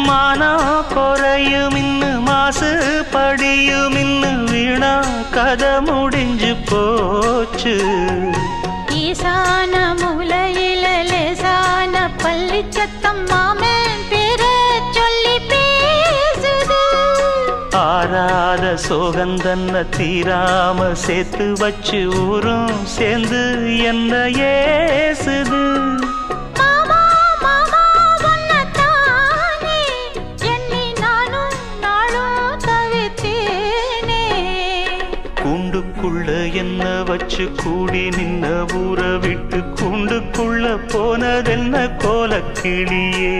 மானா குறையும் இன்னு மாசு படியும் இன்னு வீணா கதை முடிஞ்சு போச்சு. ஈசான மூலையில லேசான பள்ளி சத்தம் மாமன் பேர சொல்லி பேசுது. ஆறாத சோகந்தன்ன தீராம சேர்த்து வச்சு ஊரும் சேர்ந்து என்ன ஏசுது. கூண்டுக்குள்ள என்ன வச்சு கூடி நின்ன ஊற விட்டு கூண்டுக்குள்ள போனதென்ன கோலக்கிளியே.